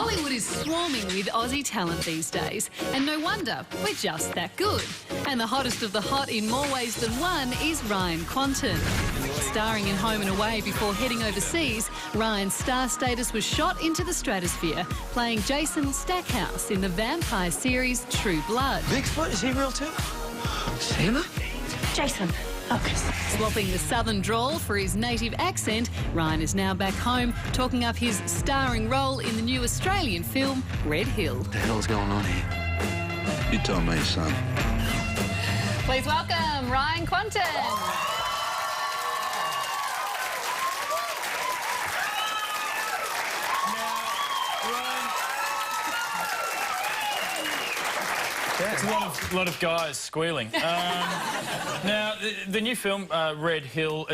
Hollywood is swarming with Aussie talent these days, and no wonder, we're just that good. And the hottest of the hot in more ways than one is Ryan Kwanten. Starring in Home and Away before heading overseas, Ryan's star status was shot into the stratosphere, playing Jason Stackhouse in the vampire series True Blood. Bigfoot, is he real too? Santa? Jason. Focus. Swapping the southern drawl for his native accent, Ryan is now back home talking up his starring role in the new Australian film Red Hill. What the hell's going on here? You tell me, son. Please welcome Ryan Kwanten. It's a lot of guys squealing. Now, the new film, Red Hill,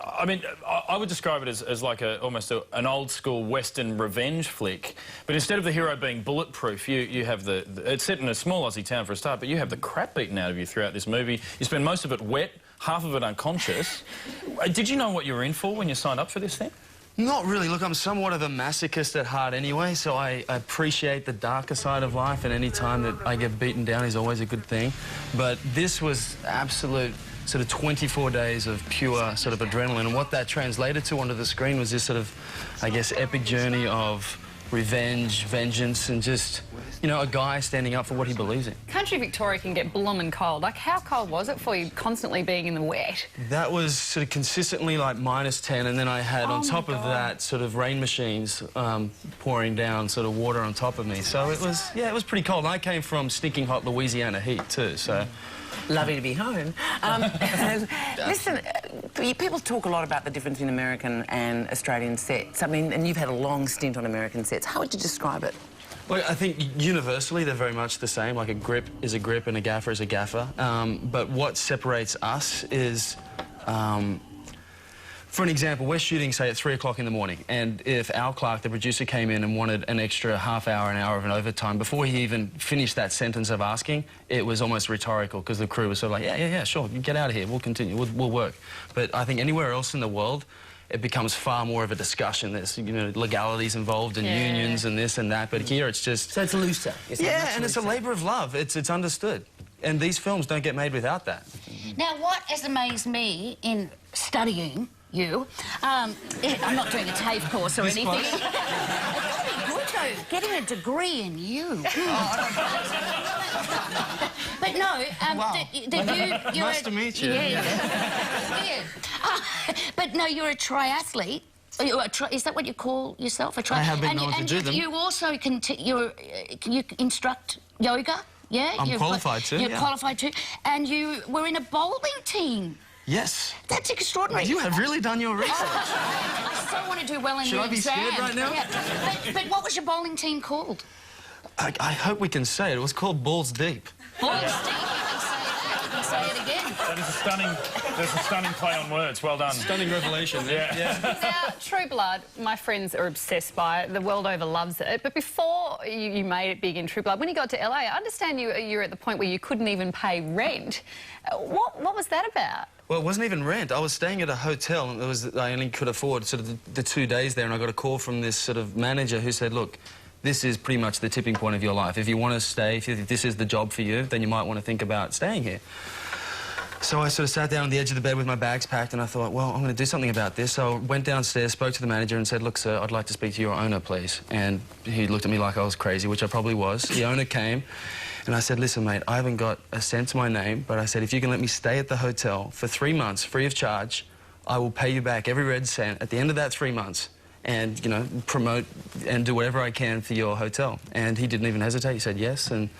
I mean, I would describe it as like almost an old-school Western revenge flick. But instead of the hero being bulletproof, you have it's set in a small Aussie town for a start, but you have the crap beaten out of you throughout this movie. You spend most of it wet, half of it unconscious. Did you know what you were in for when you signed up for this thing? Not really. Look, I'm somewhat of a masochist at heart anyway, so I appreciate the darker side of life, and any time that I get beaten down is always a good thing. But this was absolute sort of 24 days of pure sort of adrenaline, and what that translated to onto the screen was this sort of, I guess, epic journey of revenge, vengeance, and just, you know, a guy standing up for what he believes in. Country Victoria can get bloomin' cold. Like, how cold was it for you constantly being in the wet? That was sort of consistently like -10, and then I had on top of that sort of rain machines pouring down sort of water on top of me. So it was, yeah, it was pretty cold. And I came from stinking hot Louisiana heat too, so... Lovely to be home. Listen, people talk a lot about the difference in American and Australian sets. I mean, and you've had a long stint on American sets. How would you describe it? Well, I think universally they're very much the same. Like a grip is a grip and a gaffer is a gaffer. But what separates us is... for an example, we're shooting, say, at 3 o'clock in the morning, and if Al Clark, the producer, came in and wanted an extra half hour, an hour of an overtime, before he even finished that sentence of asking, it was almost rhetorical, because the crew was sort of like, yeah, sure, you get out of here, we'll continue, we'll work. But I think anywhere else in the world, it becomes far more of a discussion. There's, you know, legalities involved and unions and this and that, but here it's just... So it's looser. It's a labour of love. It's understood. And these films don't get made without that. Now, what has amazed me in studying you, I'm not doing a TAFE course or anything. It's got to be good, though, getting a degree in you. But no, wow. Nice to meet you. Yeah. But no, you're a triathlete. Is that what you call yourself? I have been known to do them. You also you instruct yoga. Yeah, I'm qualified too. You're qualified too, and you were in a bowling team. Yes. That's extraordinary. You have really done your research. I so want to do well in Should your I be exam. scared right now? Yeah. But what was your bowling team called? I hope we can say it. It was called Balls Deep. Balls Deep. You can say it again. That's a stunning play on words. Well done. Stunning revelation. Yeah. Now, True Blood, my friends are obsessed by it. The world over loves it. But before you made it big in True Blood, when you got to LA, I understand you're at the point where you couldn't even pay rent. What was that about? Well, it wasn't even rent. I was staying at a hotel, and I only could afford sort of the 2 days there, and I got a call from this sort of manager who said, look, this is pretty much the tipping point of your life. If you want to stay, if this is the job for you, then you might want to think about staying here. So I sort of sat down on the edge of the bed with my bags packed, and I thought, well, I'm going to do something about this. So I went downstairs, spoke to the manager and said, look, sir, I'd like to speak to your owner, please. And he looked at me like I was crazy, which I probably was. The owner came, and I said, listen, mate, I haven't got a cent to my name, but I said, if you can let me stay at the hotel for 3 months, free of charge, I will pay you back every red cent at the end of that 3 months and, you know, promote and do whatever I can for your hotel. And he didn't even hesitate. He said yes, and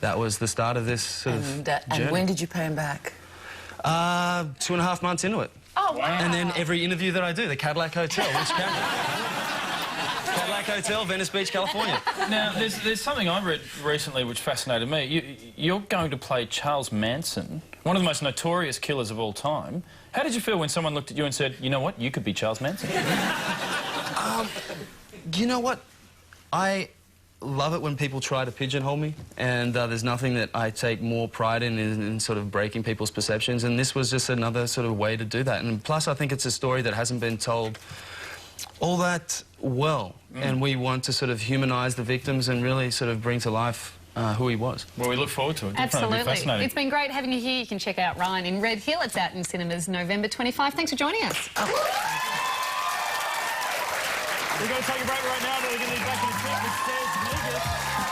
that was the start of this sort of journey. And when did you pay him back? 2.5 months into it. Oh, wow. And then every interview that I do, the Cadillac Hotel, which Cadillac Hotel, Venice Beach, California. Now, there's something I read recently which fascinated me. You're going to play Charles Manson, one of the most notorious killers of all time. How did you feel when someone looked at you and said, you know what, you could be Charles Manson? You know what? I love it when people try to pigeonhole me, and there's nothing that I take more pride in sort of breaking people's perceptions, and this was just another sort of way to do that. And plus, I think it's a story that hasn't been told all that well, and we want to sort of humanise the victims and really sort of bring to life who he was. Well, we look forward to it. Absolutely. Fascinating. It's been great having you here. You can check out Ryan in Red Hill. It's out in cinemas November 25. Thanks for joining us. We're going to take a break right now, but we're going to be back in a sec with Stairs Vegas.